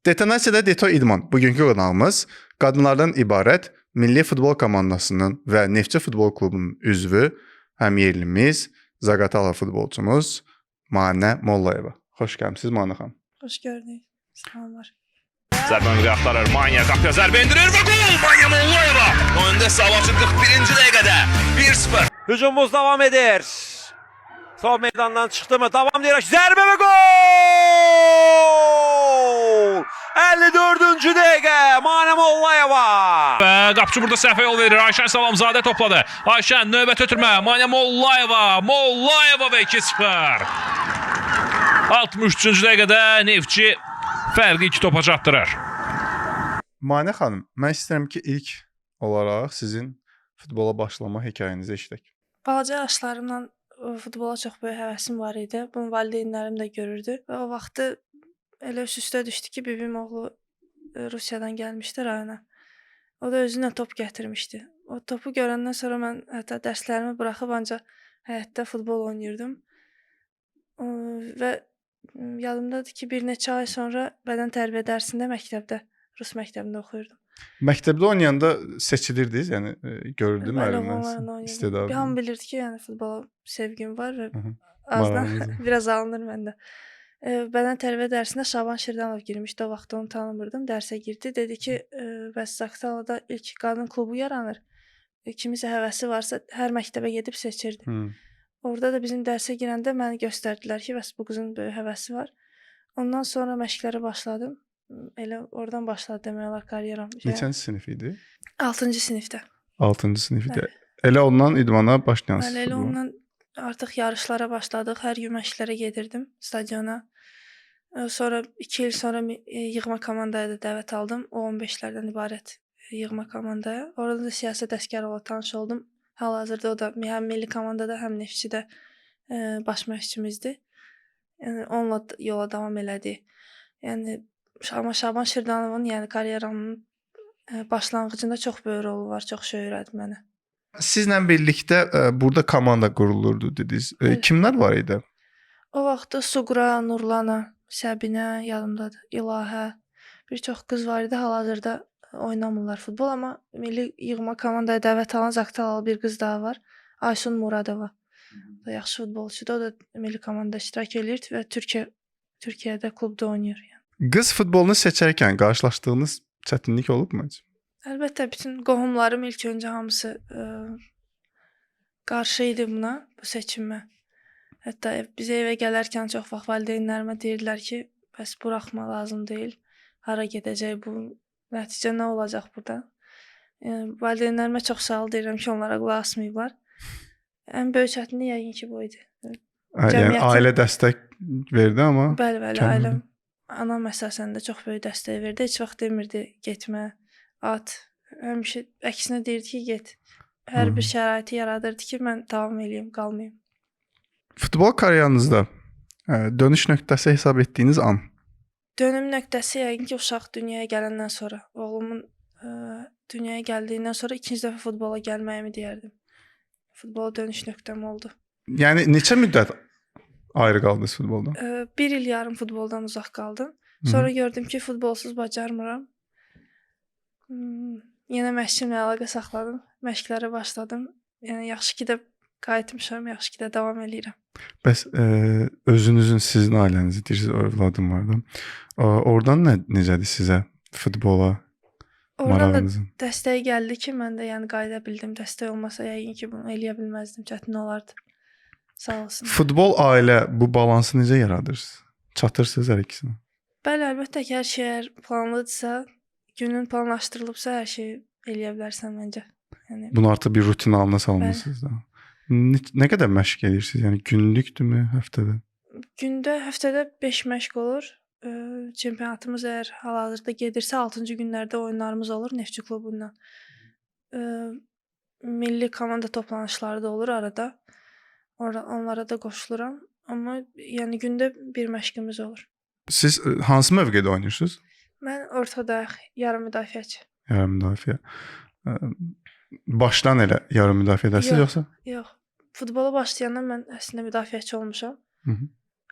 Detonasiyada Deto İdman bugünkü qonağımız qadınlardan ibarət Milli Futbol Komandasının və Neftçi Futbol Klubunun üzvü, həm yerlimiz, Zaqatala futbolçumuz Manə Mollayeva. Xoş gəlmisiniz Manə xanım. Xoş gördük. Salamlar. Zərbə müqə axtarır. Manya qapıya zərbə endirir və gol! Manya Mollayeva. Oyunda Savaçı 41-ci dəqiqədə 1-0. Hücumumuz davam edir. Sol meydandan çıxdı mı? Davam edərək zərbə və gol! 54-cü dəqiqə Manə Mollayeva. Və qapıcı burada səhvə yol verir. Ayşən Salamzadə topladı. Ayşən növbət ötürmə. Manə Mollayeva. Mollayeva və 2-0. 63-cü dəqiqədə Neftçi fərqi 2 topa çatdırır. Manə xanım, mən istəyirəm ki, ilk olaraq sizin futbola başlama hekayənizi eşidək. Balaca yaşlarımdan futbola çox böyük həvəsim var idi. Bunu valideynlərim də görürdü. Və o vaxtı elə üst-üstə düşdü ki, bibim oğlu Rusiyadan gəlmişdi rayona. O da özünə top gətirmişdi. O topu görəndən sonra mən hətta dərslərimi buraxıb ancaq həyətdə futbol oynayırdım. Və yadımdadır ki, bir neçə ay sonra bədən tərbiyə dərsində məktəbdə, Rus məktəbində oxuyurdum. Məktəbdə oynayanda seçilirdiniz, yəni görürdü müəllimlər istedadını. Bir an bilirdi ki, yəni futbola sevgim var və azdan biraz alınır məndə. Bədən tərbiyə dərsində Şaban Şirdanov girmişdi. O vaxt onu tanımırdım. Dərsə girdi. Dedi ki, bəs Zaqatalada ilk qadın klubu yaranır. Kimisə həvəsi varsa hər məktəbə gedib seçirdi. Orada da bizim dərsə girəndə məni göstərdilər ki, bəs bu qızın böyük həvəsi var. Ondan sonra məşqlərə başladım. Elə oradan başladı demək olar karyeram. Neçənci sinif idi? 6-cı sinifdə. 6-cı sinifdə. Elə ondan idmana başlayansınız. Elə ondan artıq yarışlara başladıq. Hər gün məşqlərə gedirdim stadiona. Sonra 2 il sonra yığma komandaya da dəvət aldım. O 15-lərdən ibarət yığma komandaya. Orada da siyasət əsgərovla tanış oldum. Hal-hazırda o da həm milli komandada, həm Neftçidə baş məşqçimizdir. Yəni onunla yola davam elədi. Yəni amma Şaban Şirdanovun, yəni karyeramın başlanğıcında çox böyük rolu var, çox şey öyrətdi mənə. Sizlə birlikdə burada komanda qurulurdu dediniz. Kimlər var idi? O vaxtda Suqra, Nurlana, Səbinə yadımdadır, İlahə, bir çox qız var idi. Hal-hazırda oynamırlar futbol, amma milli yığma komandaya dəvət alan Zaqatalalı bir qız daha var. Aysun Muradova. O da yaxşı futbolçudur. O da milli komandada iştirak edir və Türkiyədə klubda oynayır. Yəni. Qız futbolunu seçərkən qarşılaşdığınız çətinlik olubmu? Əlbəttə, bütün qohumlarım ilk öncə hamısı qarşı idi buna, bu seçimə. Hətta bizə evə gələrkən çox vaxt valideynlərimə deyirdilər ki, bəs buraxma, lazım deyil. Hara gedəcək bu, nəticə nə olacaq burada? Valideynlərimə çox sağ ol deyirəm ki, onlara qulaq asmayıblar. Ən böyük çətinlik yəqin ki, bu idi. Yəni ailə dəstək verdi amma? Bəli, ailəm. Anam əsasən də çox böyük dəstək verdi. Heç vaxt demirdi getmə, at. Həmişə əksinə deyirdi ki, get. Hər bir şəraiti yaradırdı ki, mən davam eləyim, qalmayım. Futbol karyeranızda dönüş nöqtəsi hesab etdiyiniz an? Dönüm nöqtəsi yəqin ki, uşaq dünyaya gələndən sonra. Oğlumun dünyaya gəldiyindən sonra ikinci dəfə futbola gəlməyimi deyərdim. Futbola dönüş nöqtəm oldu. Yəni neçə müddət ayrı qaldınız futboldan? 1 il yarım futboldan uzaq qaldım. Sonra gördüm ki, futbolsuz bacarmıram. Yenə məşqimlə əlaqə saxladım. Məşqlərə başladım. Yəni yaxşı ki də qayıtmışam, yaxşı ki də davam eləyirəm. Bəs özünüzün, sizin ailənizi deyirsiniz, övladım vardı. Oradan necədir sizə futbola marağınızın? Oradan da dəstək gəldi ki, mən də yəni qayıda bildim. Dəstək olmasa yəqin ki, bunu eləyə bilməzdim, çətin olardı. Sağ olsun. Futbol, ailə bu balansı necə yaradırsınız? Çatırsınız hər ikisinə? Bəli, əlbəttə ki, hər şey planlıdırsa, günün planlaşdırılıbsa hər şeyi eləyə bilərsən məncə. Yəni bunu artıq bir rutin halına salmısınız da. Nə qədər məşq edirsiniz? Yəni günlükdürmü, həftədə? Gündə, həftədə 5 məşq olur. Çempionatımız əgər hal-hazırda gedirsə 6-cı günlərdə oyunlarımız olur Neftçi klubundan. Milli komanda toplanışları da olur arada. Onlara da qoşuluram. Amma yəni gündə bir məşqimiz olur. Siz hansı mövqedə oynayırsınız? Mən ortada yarım müdafiəçi. Yarım müdafiə. Başdan elə yarım müdafiədəsiniz yoxsa? Yox. Futbola başlayandan mən əslində müdafiəçi olmuşam.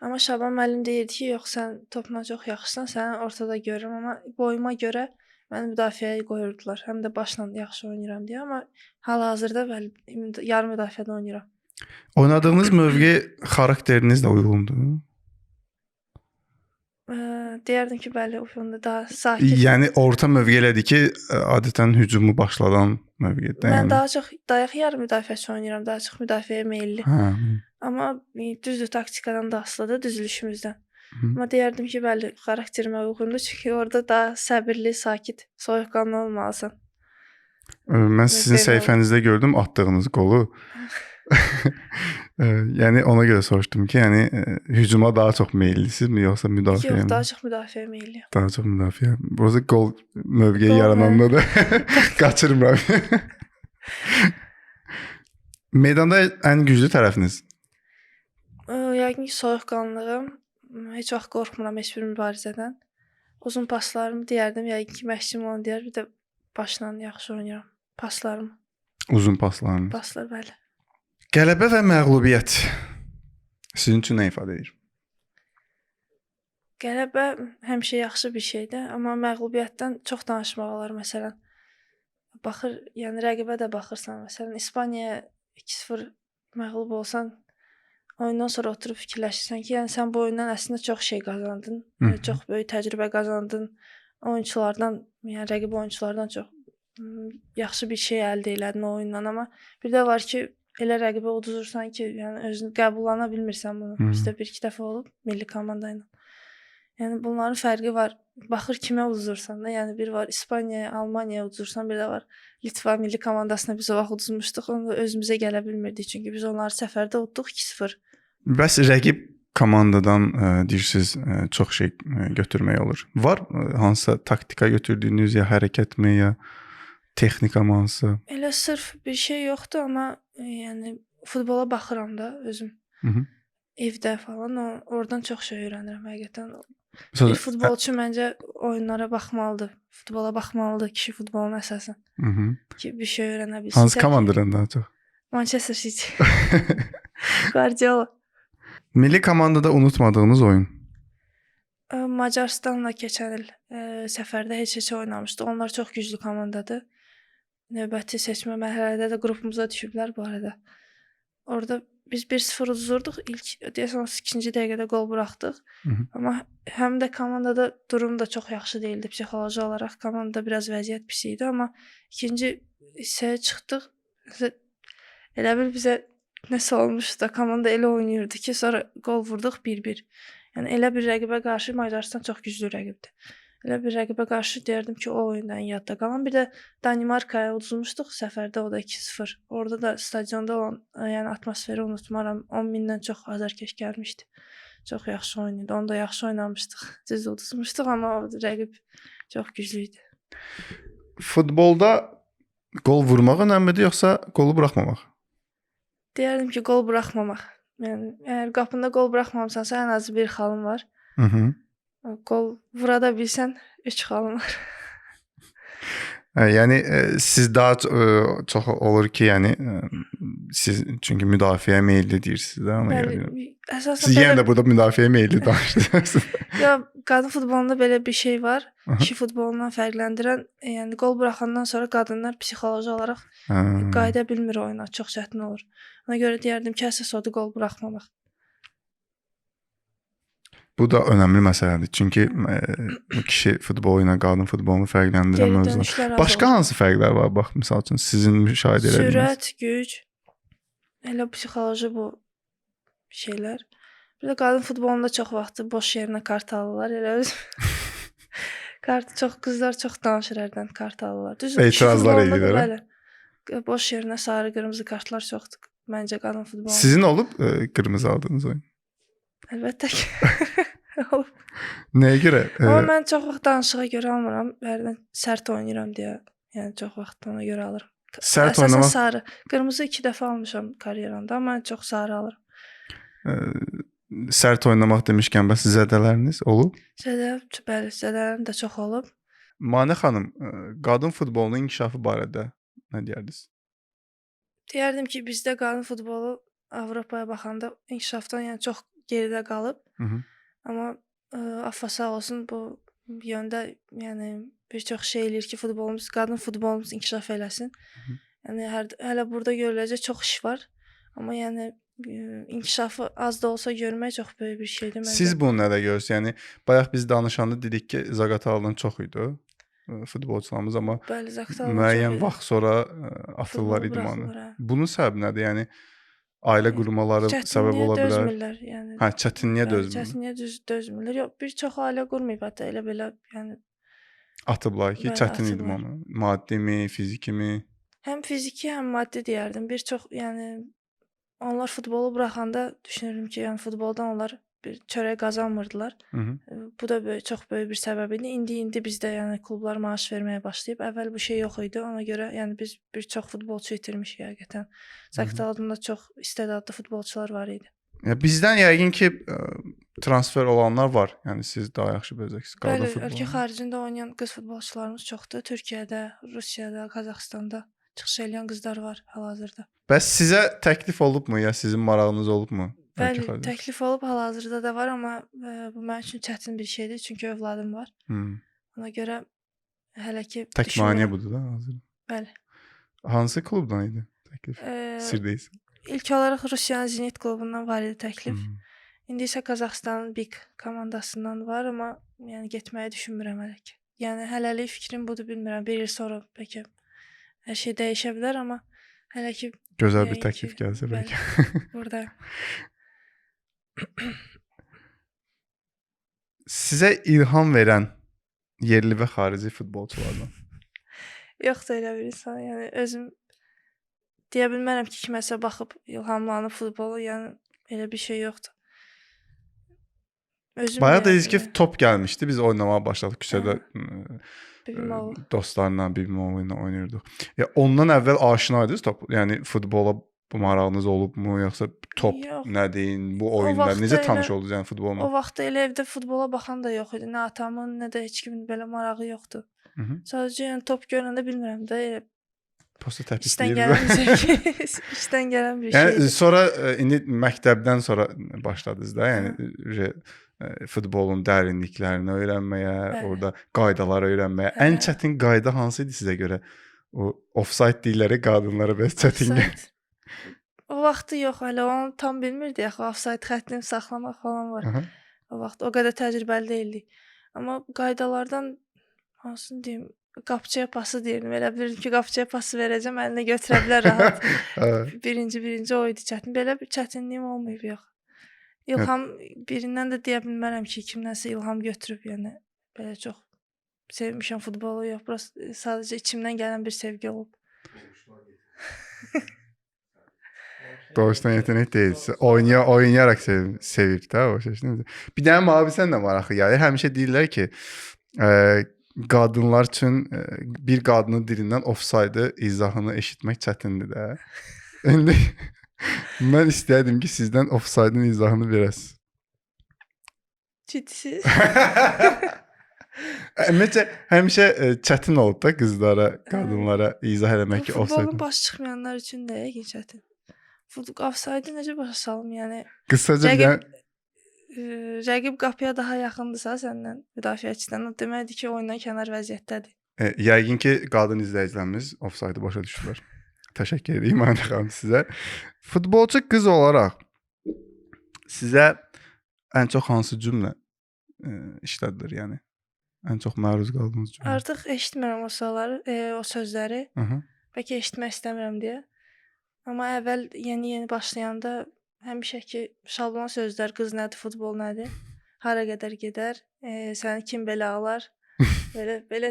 Amma Şaban müəllim deyirdi ki, yox sən topla çox yaxşısan, səni ortada görürəm, amma boyuma görə məni müdafiəyə qoyurdular. Həm də başla yaxşı oynayıram deyə, amma hal-hazırda bəli yarım müdafiədə oynayıram. Oynadığınız mövqe xarakterinizlə uyğundur? Deyərdim ki, bəli, uyğundur, daha sakit. Yəni orta mövqe elədir ki, adətən hücumu başladan mövqedə. Mən Yəni. daha çox dayaq yarım müdafiəçi oynayıram, daha çox müdafiəyə meylli. Hə. Amma düzdür, taktikadan da asılıdır, düzülüşümüzdən. Hı. Amma deyərdim ki, bəli, xarakterimə uyğundur, çünki orada daha səbirli, sakit, soyuqqanlı olmalısan. Mən sizin Belə səhifənizdə gördüm atdığınız qolu. Yəni ona görə soruşdum ki, yəni hücuma daha çox meyllisinizmi yoxsa müdafiəyə? Yox, daha çox müdafiəyə meylliyəm. Daha çox müdafiə. Burası gol mövqeyi Gol, yarananda da qaçırmıram. Meydanda ən güclü tərəfiniz? Yəqin ki, soyuqqanlığım. Heç vaxt qorxmuram heç bir mübarizədən. Uzun paslarımı deyərdim, yəqin ki, məşqçim onu deyər, bir də başla yaxşı oynayıram. Paslarımı, Uzun paslarınız. paslar bəli. Qələbə və məğlubiyyət sizin üçün nə ifadə edir? Qələbə həmişə yaxşı bir şeydir, amma məğlubiyyətdən çox danışmaq olar. Məsələn, baxır, yəni rəqibə də baxırsan. Məsələn, İspaniyaya 2-0 məğlub olsan, oyundan sonra oturub fikirləşirsən ki, yəni sən bu oyundan əslində çox şey qazandın. Çox böyük təcrübə qazandın. Oyunçulardan, yəni rəqib oyunçulardan çox yaxşı bir şey əldə elədin o oyundan, amma bir də var ki, elə rəqibə uduzursan ki, yəni özünü qəbullana bilmirsən bunu. Bizdə 1-2 dəfə olub milli komanda ilə. Yəni bunların fərqi var. Baxır kimə uduzursan da, yəni bir var İspaniyaya, Almaniyaya uduzursan, bir də var Litva milli komandasına biz o vaxt uduzmuşduq. Onu özümüzə gələ bilmirdik, çünki biz onları səfərdə utduq 2-0. Bəs rəqib komandadan deyirsiniz çox şey götürmək olur. Var hansısa taktika götürdüyünüz ya hərəkətmi ya texnika mı hansısa? Elə sırf bir şey yoxdur, amma yəni futbola baxıram da özüm. Hı. Evdə falan oradan çox şey öyrənirəm həqiqətən. Məsələn, Bir futbolçu məncə oyunlara baxmalıdır. Futbola baxmalıdır, kişi futboluna əsasən. Ki bir şey öyrənə bilsin. Hansı komandadan daha çox? Manchester City. Guardiola. Milli komandada unutmadığınız oyun? Macarıstanla keçən il səfərdə heç oynamışdı. Onlar çox güclü komandadır. Növbəti seçmə mərhələdə də qrupumuza düşüblər bu arada. Orada biz 1-0 uduzurduq. İlk deyəsən 2-ci dəqiqədə qol buraxdıq. Amma həm də komandada durum da çox yaxşı değildi psixoloji olaraq. Komandada biraz vəziyyət pis idi, amma ikinci hissəyə çıxdıq. Elə bil bizə nəsə olmuşdu da, komanda elə oynayırdı ki, sonra qol vurduq 1-1. Yəni elə bir rəqibə qarşı Macaristan çox güclü rəqibdir. Elə bir rəqibə qarşı deyərdim ki, o oyundan yadda qalan. Bir də Danimarkaya uduzmuşduq səfərdə, o da 2-0. Orada da stadionda olan, yəni atmosferi unutmaram. 10 mindən çox azarkeş gəlmişdi. Çox yaxşı oynayırdı. Onu da yaxşı oynamışdıq. Düz uduzmuşduq, amma o rəqib çox güclü idi. Futbolda qol vurmaq önəmlidir yoxsa qolu buraxmamaq? Deyərdim ki, qol buraxmamaq. Yəni əgər qapında qol buraxmamısansa, ən azı bir xalın var. Qol vura da bilsən 3 xalın var. Yəni siz daha çox olur ki, yəni siz çünki müdafiəyə meylli deyirsiniz də, ona görə. Əsasən Siz yenə də burada müdafiəyə meylli danışırsınız. Ya qadın futbolunda belə bir şey var. Kişi futbolundan fərqləndirən, yəni qol buraxandan sonra qadınlar psixoloji olaraq qayıda bilmir oyuna, çox çətin olur. Ona görə deyərdim ki, əsas odur qol buraxmamaq. Bu da önəmli məsələdir. Çünki kişi futbolu ilə qadın futbolunu fərqləndirən mövzular. Başqa hansı fərqlər var? Bax, məsəl üçün sizin müşahidə etdiyiniz. Sürət, güc, elə psixoloji bu şeylər. Bir də qadın futbolunda çox vaxtı boş yerinə kart alırlar. Elə öz kart çox qızlar çox danışır hərdən kart alırlar. Düzdür? Etirazlar edirlər. Bəli. Boş yerinə sarı, qırmızı kartlar çoxdur. Məncə qadın futbolu. Sizin olub qırmızı aldığınız oyun? Əlbəttə ki. Nəyə görə? Amma mən çox vaxt danışığa görə almıram. Hərdən sərt oynayıram deyə. Yəni çox vaxt ona görə alıram. Sərt oynamaq. Əsasən sarı. Qırmızı 2 dəfə almışam karyeramda, amma mən çox sarı alıram. Sərt oynamaq demişkən bəs zədələriniz olub? Bəli, zədələrim də çox olub. Manə xanım, qadın futbolunun inkişafı barədə nə deyərdiniz? Deyərdim ki, bizdə qadın futbolu Avropaya baxanda inkişafdan yəni çox geridə qalıb. Hı -hı. Amma Affa sağ olsun bu yöndə yəni bir çox şey eləyir ki, qadın futbolumuz inkişaf eləsin. hı. Yəni hələ burada görüləcək çox iş var. Amma yəni inkişafı az da olsa görmək çox böyük bir şeydir məncə. Siz bunu nədə görürsünüz? Yəni bayaq biz danışanda dedik ki, Zaqatalın çox idi futbolçularımız, amma Bəli, Zaqatala müəyyən vaxt sonra atırlar idmanı. Hə. Bunun səbəbi nədir? Yəni ailə qurmaları səbəb ola bilər. Dözmürlər, yəni. Hə, çətinliyə Bəli, dözmür. çətinliyə dözmürlər. Yox, bir çox ailə qurmayıb hətta elə belə, yəni Atıblar ki, Bəli, çətin atıblar. idmanı. Maddimi, fizikimi. həm fiziki, həm maddi deyərdim. Bir çox, yəni onlar futbolu buraxanda düşünürəm ki, yəni futboldan onlar bir çörək qazanmırdılar. Hı -hı. Bu da çox böyük bir səbəb idi. İndi bizdə yəni klublar maaş verməyə başlayıb. Əvvəl bu şey yox idi. Ona görə yəni biz bir çox futbolçu itirmişik həqiqətən. Zaqatalada çox istedadlı futbolçular var idi. Ya bizdən yəqin ki transfer olanlar var. Yəni siz daha yaxşı biləcəksiniz qadın Bəli, futbolu. ölkə xaricində oynayan qız futbolçularımız çoxdur. Türkiyədə, Rusiyada, Qazaxıstanda çıxış edən qızlar var hal-hazırda. Bəs sizə təklif olubmu ya sizin marağınız olubmu? Bəli, Ölkə xaricində? təklif olub hal-hazırda da var, amma bu mənim üçün çətin bir şeydir, çünki övladım var. Ona görə hələ ki Tək maneə budur da hazır. Bəli. Hansı klubdan idi təklif? Sir deyilsin. İlk olaraq Rusiyanın Zenit klubundan var idi təklif. İndi isə Qazaxıstanın BIK komandasından var, amma yəni getməyi düşünmürəm hələ ki. Yəni hələlik fikrim budur, bilmirəm. Bir il sonra bəlkə hər şey dəyişə bilər, amma hələ ki Gözəl bir yəqin təklif ki, gəlsə bəlkə. buradayım. Sizə ilham verən yerli və xarici futbolçulardan. Yoxdur elə bir insan. Yəni özüm deyə bilmərəm ki, kiməsə baxıb ilhamlanıb futbolu, yəni elə bir şey yoxdur. Özüm Bayaq dediniz yəni, ki, top gəlmişdi. Biz oynamağa başladıq küçədə. bibim oğlu. Dostlarla, bibim oğlu ilə oynayırdıq. Ya ondan əvvəl aşina idiniz top, yəni futbola bu marağınız olubmu, yoxsa top Yox. nədir, bu oyunlar vaxtda necə elə- tanış oldunuz yəni futbolla? O vaxtda elə evdə futbola baxan da yox idi. Nə atamın, nə də heç kimin belə marağı yoxdur. Hı -hı. Sadəcə yəni top görəndə bilmirəm də elə Posta işdən təpikləyirdi. gələn bir şey. işdən gələn bir Yəni şeydir. sonra indi məktəbdən sonra başladınız da, yəni futbolun dərinliklərini öyrənməyə, Bəli. orada qaydaları öyrənməyə. Hə. Ən çətin qayda hansı idi sizə görə? O offside deyirlər qadınlara bəs çətin. Offside. O vaxtı yox, hələ onu tam bilmirdik axı. Offside xəttini saxlamaq falan var. Aha. O vaxt o qədər təcrübəli deyildik. Amma qaydalardan hansını deyim, qapıçıya pası deyirdim. Elə bilirdim ki, qapıçıya pası verəcəm, əlinə götürə bilər rahat. birinci o idi çətin. Belə bir çətinliyim olmayıb yox. İlham birindən də deyə bilmərəm ki, kimdənsə ilham götürüb, yəni belə çox sevmişəm futbolu yox. Burası sadəcə içimdən gələn bir sevgi olub. Doğuşdan yetenek deyil. Oynayaraq sevib də o şey. Bir dənə mavi sən də var axı. Yəni həmişə deyirlər ki, qadınlar üçün bir qadının dilindən offside izahını eşitmək çətindir də. İndi mən istəyərdim ki, sizdən offside-ın izahını verəsiniz. Ciddisiz. Həmişə çətin olub da qızlara, qadınlara izah eləmək ki, offside. Futbolun baş çıxmayanlar üçün də yəqin çətin. Offside-ı necə başa salım, yəni Qısaca bir rəqib qapıya daha yaxındırsa səndən, müdafiəçidən, o deməkdir ki, oyundan kənar vəziyyətdədir. Yəqin ki, qadın izləyicilərimiz offside-ı başa düşdülər. Təşəkkür edirəm Aynə xanım sizə. Futbolçu qız olaraq sizə ən çox hansı cümlə işlədilir, yəni? Ən çox məruz qaldığınız cümlə. Artıq eşitmirəm o sözləri. Bəlkə eşitmək istəmirəm deyə. Amma əvvəl yeni başlayanda həmişə ki, şablon sözlər, qız nədir, futbol nədir, hara qədər gedər, səni kim belə alar, belə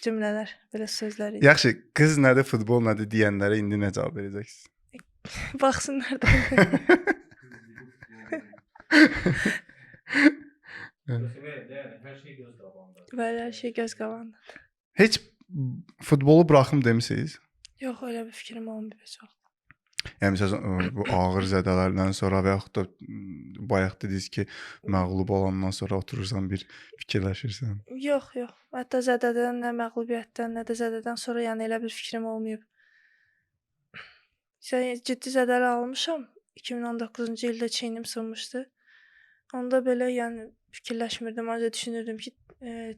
cümlələr, belə sözlər idi. Yaxşı, qız nədir, futbol nədir deyənlərə indi nə cavab verəcəksiniz? Baxsınlar da. Bəli, hər şey göz qabağında. Heç futbolu buraxım demisiniz? Yox, elə bir fikrim olmayıb heç vaxt. Yəni məsələn bu ağır zədələrdən sonra və yaxud da bayaq dediniz ki, məğlub olandan sonra oturursan bir fikirləşirsən. Yox. Hətta zədədən, nə məğlubiyyətdən, nə də zədədən sonra yəni elə bir fikrim olmayıb. Ciddi zədələr almışam. 2019-cu ildə çiynim sınmışdı. Onda belə yəni fikirləşmirdim, ancaq düşünürdüm ki,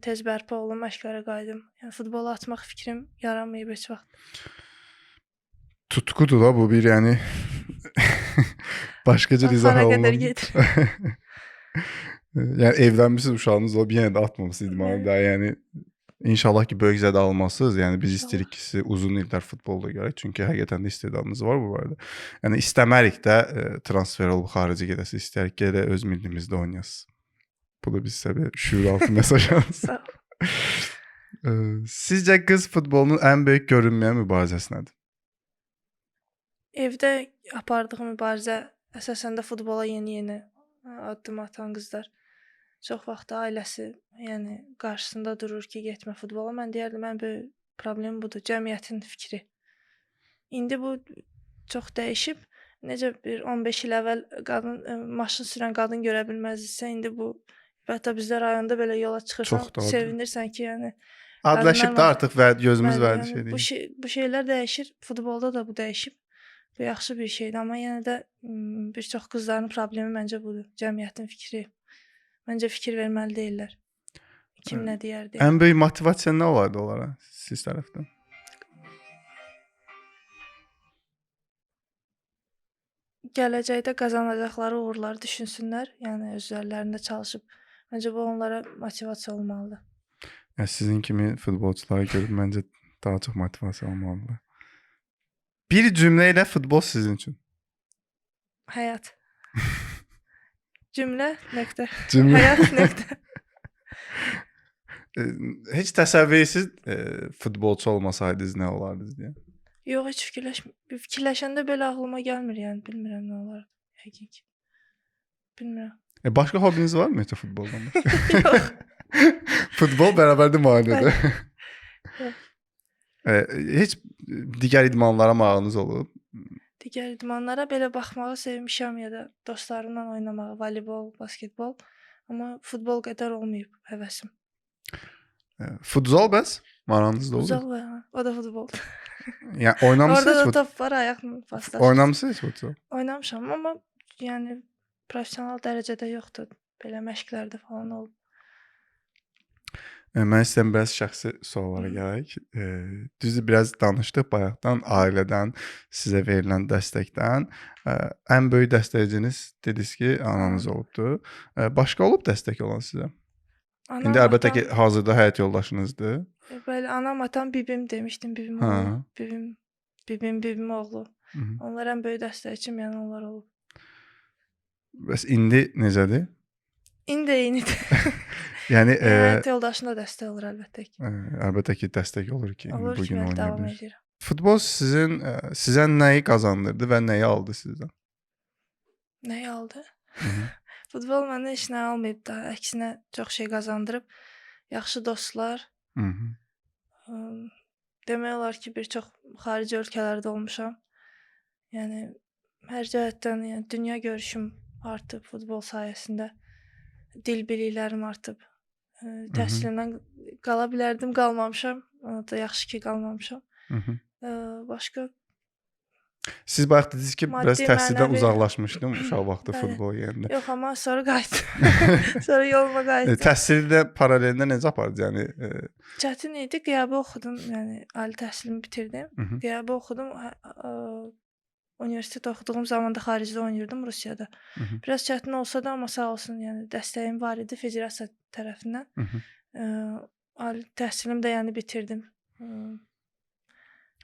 tez bərpa olum, məşqlərə qayıdım. Yəni futbola atmaq fikrim yaranmayıb heç vaxt. Tutkudur da bu bir yəni başqa cür izah Hara qədər olunur. gedir. Yəni evlənmisiniz, uşağınız olub, yenə də atmamısınız idmanı da. Yəni inşallah ki, böyük zədə almasınız. Yəni biz istəyirik ki, siz uzun illər futbolda görək, çünki həqiqətən də istedadınız var bu barədə. Yəni istəmərik də transfer olub xarici gedəsiz, istəyirik ki, elə öz millimizdə oynayasınız. Bu da biz sizə bir şuuraltı mesajımız. Sağ ol. Sizcə qız futbolunun ən böyük görünməyən mübarizəsi nədir? Evdə apardığım mübarizə əsasən də futbola yeni-yeni addım atan qızlar. Çox vaxt ailəsi, yəni qarşısında durur ki, getmə futbola. Mən deyərdim, ən böyük problem budur, cəmiyyətin fikri. İndi bu çox dəyişib. Necə bir 15 il əvvəl maşın sürən qadın görə bilməzdisə, indi bu hətta bizdə rayonda belə yola çıxırsan, Çox da sevinirsən ki, yəni Adləşib də artıq və gözümüz bəli, verdi yəni şey deyil. bu şeylər dəyişir. Futbolda da bu dəyişib. Bu yaxşı bir şeydir, amma yenə də bir çox qızların problemi məncə budur. Cəmiyyətin fikri. Məncə fikir verməli deyirlər. Kim nə deyər deyə. Ən böyük motivasiya nə olardı onlara siz tərəfdən? Gələcəkdə qazanacaqları uğurları düşünsünlər, yəni öz üzərlərində çalışıb. Məncə bu onlara motivasiya olmalıdır. Yəni sizin kimi futbolçulara görə məncə daha çox motivasiya olmalıdır. Bir cümlə ilə futbol sizin üçün. Həyat. Cümlə, nöqtə. Cümlə. Həyat, nöqtə. Heç təsəvvür edirsiniz futbolçu olmasaydınız nə olardınız deyə? Yox, heç fikirləşəndə belə ağlıma gəlmir, yəni bilmirəm nə olar. Həqiqi. Bilmirəm. Başqa hobiniz var mı futboldan? Yox. Futbol bərabərdə müayinədir. Yox. Heç digər idmanlara marağınız olub? Digər idmanlara belə baxmağı sevmişəm ya da dostlarımla oynamağı, voleybol, basketbol. Amma futbol qədər olmayıb həvəsim. Futsal bəs marağınız da olur? Uzaq var, o da futbol. Yəni oynamısınız Orada da futbol? top var, ayaqla paslaşır. Oynamısınız futsal? Oynamışam, amma yəni professional dərəcədə yoxdur. Belə məşqlərdə falan olub. Mən istəyirəm biraz şəxsi suallara gələk. Düzdür, biraz danışdıq bayaqdan, ailədən, sizə verilən dəstəkdən. Ən böyük dəstəkçiniz dediniz ki, ananız olubdu. Başqa olub dəstək olan sizə? Anam, İndi əlbəttə ki, atam, hazırda həyat yoldaşınızdır. Bəli, anam, atam, bibim demişdim, bibim oğlu. Bibim oğlu. Onlar ən böyük dəstəkçim, yəni onlar olub. Bəs indi necədir? İndi eynidir. Yəni Həyat yoldaşına dəstək olur əlbəttə ki. əlbəttə ki, dəstək olur ki, Olur bu ki, gün mən oynaya davam bilir. edirəm. Futbol sizə nəyi qazandırdı və nəyi aldı sizdən? Nəyi aldı? Hı-hı. Futbol mənə heç nə almayıb da, əksinə çox şey qazandırıb. Yaxşı dostlar. Demək olar ki, bir çox xarici ölkələrdə olmuşam. Yəni hər cəhətdən, yəni dünya görüşüm artıb futbol sayəsində. Dil biliklərim artıb. Təhsilimdən qala bilərdim, qalmamışam. Ona da yaxşı ki, qalmamışam. Başqa Siz bayaq dediniz ki, Maddi, biraz təhsildən mənəvi. uzaqlaşmışdım uşaq vaxtı Bəli. futbol yerində. yox, amma sonra qayıtdım. Sonra yoluma qayıtdım. Təhsildə paralelində necə apardınız? Yəni Çətin idi, qiyabi oxudum, yəni ali təhsilimi bitirdim. Hı-hı. Qiyabi oxudum. Universitet oxuduğum zaman da xaricdə oynayırdım, Rusiyada. Hı-hı. Biraz çətin olsa da, amma sağ olsun, yəni dəstəyim var idi federasiya tərəfindən. Hı-hı. Ali təhsilimi də yəni bitirdim.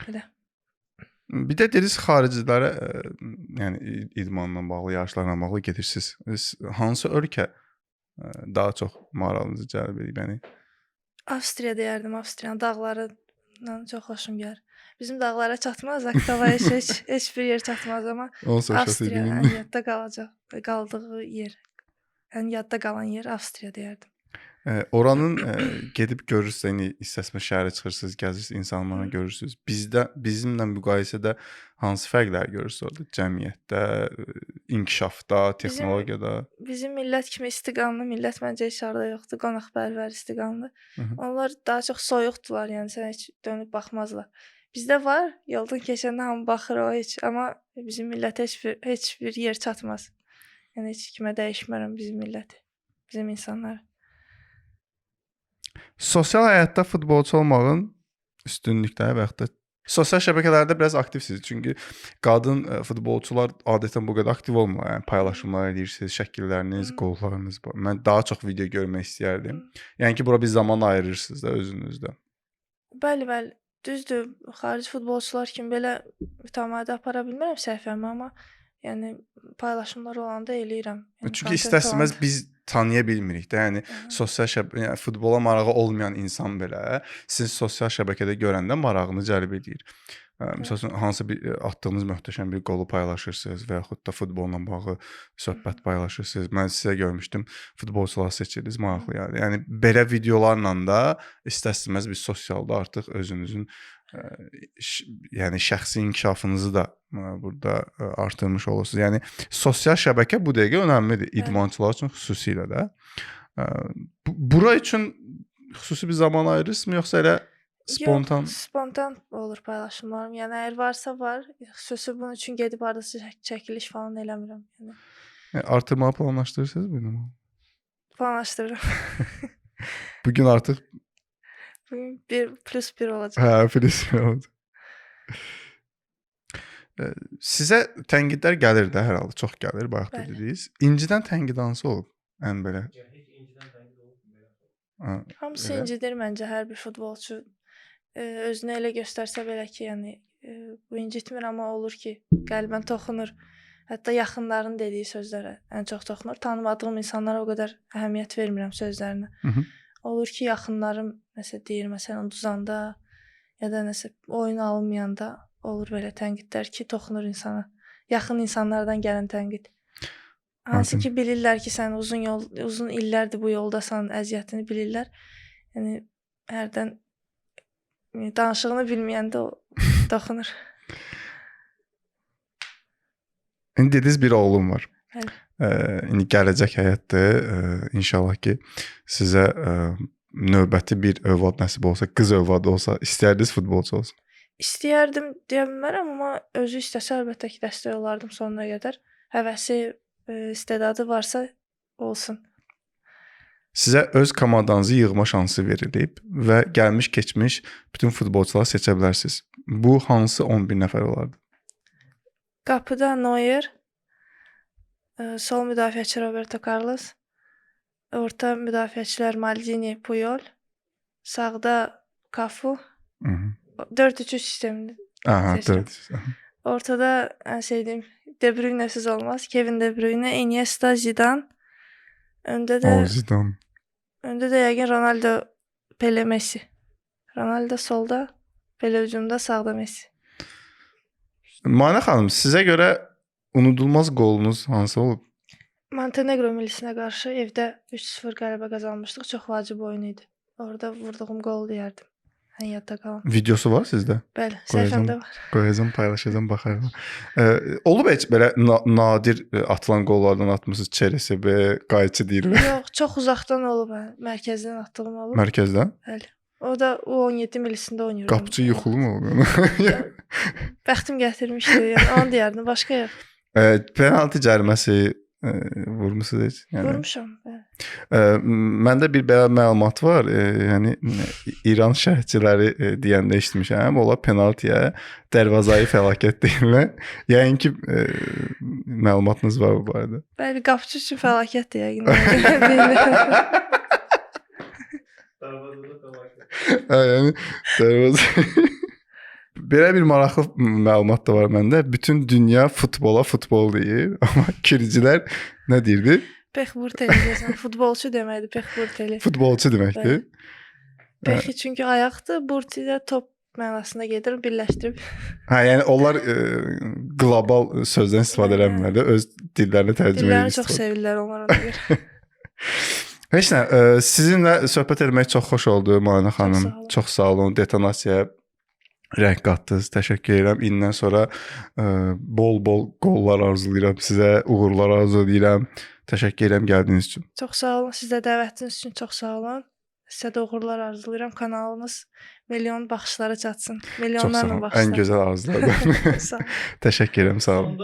Belə. Bir də dediniz xaricilərə, yəni idmanla bağlı, yarışlarla bağlı gedirsiniz. Hansı ölkə daha çox marağınızı cəlb edib? Yəni Avstriya deyərdim, Avstriyanın dağlarından çox xoşum gəlir. Bizim dağlara çatmaz, Aktavaya heç bir yer çatmaz, amma Avstriya ən yadda qalacaq, qaldığı yer, ən yadda qalan yer Avstriya deyərdim. Oranın gedib görürsüz, yəni istəsmə şəhərə çıxırsınız, gəzirsiniz, insanları görürsünüz. Bizimlə müqayisədə hansı fərqlər görürsünüz orada? Cəmiyyətdə, inkişafda, texnologiyada? Bizim millət kimi istiqanlı millət məncə heç harda yoxdur, qonaqpərvər istiqanlı. Onlar daha çox soyuqdular, yəni sənə heç dönüb baxmazlar. Bizdə var, yoldan keçəndə hamı baxır o heç, amma bizim millətə heç bir yer çatmaz. Yəni heç kimə dəyişmərəm bizim milləti, bizim insanları. Sosial həyatda futbolçu olmağın üstünlükləri və yaxud da sosial şəbəkələrdə biraz aktivsiniz. Çünki qadın futbolçular adətən bu qədər aktiv olmurlar. Yəni paylaşımlar edirsiniz, şəkilləriniz, qollarınız. Mən daha çox video görmək istəyərdim. Yəni ki, bura bir zaman ayırırsınız da özünüzdə. Bəli, bəli. Düzdür, xarici futbolçular kimi belə mütəmadi apara bilmirəm səhifəmi, amma yəni paylaşımlar olanda eləyirəm. Yəni, Çünki istəsəməz biz tanıya bilmirik də. Yəni sosial yəni futbola marağı olmayan insan belə siz sosial şəbəkədə görəndə marağını cəlb edir. Məsəl üçün hansı bir atdığınız möhtəşəm bir qolu paylaşırsınız və yaxud da futbolla bağlı söhbət paylaşırsınız. Mən sizə görmüşdüm, futbolçular seçirdiniz, maraqlı yəni. Yəni belə videolarla da istəsəməz bir sosialda artıq özünüzün yəni şəxsi inkişafınızı da burada artırmış olursunuz. Yəni sosial şəbəkə bu dəqiqə önəmlidir idmançılar üçün xüsusilə də. Bura üçün xüsusi bir zaman ayırırsınızmı yoxsa elə spontan? Yox, spontan olur paylaşımlarım. Yəni əgər varsa var, xüsusi bunun üçün gedib hardasa çəkiliş falan eləmirəm. Yəni Artırmağı planlaşdırırsınız bunu? planlaşdırıram. Bugün artıq Bugün 1+1 olacaq. hə, filistin oldu. Sizə tənqidlər gəlir də hər halda, çox gəlir, bayaq da Bəli. dediniz. İncidən tənqid hansı olub? Ən belə. Hamısı Elə. incidir məncə hər bir futbolçu. Özünü elə göstərsə belə ki, yəni bu incitmir, amma olur ki, qəlbən toxunur. Hətta yaxınların dediyi sözlərə ən çox toxunur. Tanımadığım insanlara o qədər əhəmiyyət vermirəm sözlərinə. Olur ki, yaxınlarım nəsə deyir, məsələn, uduzanda ya da nəsə oyun alınmayanda olur belə tənqidlər ki, toxunur insana. Yaxın insanlardan gələn tənqid. Hansı ki, bilirlər ki, sən uzun illərdir bu yoldasan, əziyyətini bilirlər. Yəni hərdən danışığını bilməyəndə o toxunur. İndi dediniz bir oğlum var. Bəli. İndi gələcək həyatdır. İnşallah ki sizə növbəti bir övlad nəsib olsa, qız övladı olsa, istərdiniz futbolçu olsun? İstəyərdim deyə bilmərəm, amma özü istəsə əlbəttə ki, dəstək olardım sonuna qədər. Həvəsi, istedadı varsa olsun. Sizə öz komandanızı yığma şansı verilib və gəlmiş keçmiş bütün futbolçuları seçə bilərsiniz. Bu hansı 11 nəfər olardı? Qapıda Neuer, sol müdafiəçi Roberto Carlos, orta müdafiəçilər Maldini, Puyol, sağda Cafu, 4-3-3 sistemini seçirəm. Ortada ən sevdiyim De Bruyne'siz olmaz. Kevin De Bruyne, Iniesta, Zidane. Öndə də yəqin Ronaldo, Pele, Messi. Ronaldo solda, Pele hücumda, sağda Messi. Mənə xanım, sizə görə unudulmaz qolunuz hansı olub? Montenegro millisinə qarşı evdə 3-0 qələbə qazanmışdıq. Çox vacib oyun idi. Orada vurduğum qol deyərdim. Ən yadda qalan. Videosu var sizdə? Bəli, səhifəmdə var. Qoyacağam, paylaşacağam, baxarım. Olub heç belə nadir atılan qollardan atmısınız? CRSB, qayçı deyir. Yox, çox uzaqdan olub. Mərkəzdən atdığım olub. Mərkəzdən? Bəli. O da U17 millisində oynayırdım. Qapıcı yuxulu mu oldu? Bəxtim gətirmişdi. Yəni onu deyərdim, başqa yox. Penalti cəriməsi vurmusunuz heç? Yəni, vurmuşam. Məndə bir belə məlumat var. Yəni İran şərhçiləri deyəndə eşitmişəm. Onlar penaltiyə dərvazayı fəlakət deyirlər. Yəni ki məlumatınız var bu barədə. Bəli, qapıcı üçün fəlakətdir yəqin. Yəni dərvazə belə bir maraqlı məlumat da var məndə. Bütün dünya futbola futbol deyir, amma kiricilər nə deyirdi? Pexburteli deyəsən, futbolçu deməkdir, Pexburteli. Futbolçu deməkdir. Pexi çünki ayaqdır, burti də top mənasına gedir, birləşdirib. Hə, yəni onlar qlobal sözdən istifadə eləmirlər, öz dillərini tərcümə edirlər. Dilləri çox sevirlər onlar ona görə. Heç nə, sizinlə söhbət etmək çox xoş oldu Marinə xanım. Çox sağ olun. Detonasiyaya rəng qatdınız. Təşəkkür edirəm. İndən sonra bol-bol qollar arzulayıram sizə, uğurlar arzulayıram. Təşəkkür edirəm gəldiyiniz üçün. Çox sağ olun. Siz də dəvətiniz üçün çox sağ olun. Sizə də uğurlar arzulayıram. Kanalınız milyon baxışlara çatsın. Milyonlarla baxışlar. Ən gözəl arzulardan. Sağ olun. Təşəkkür edirəm. Sağ olun.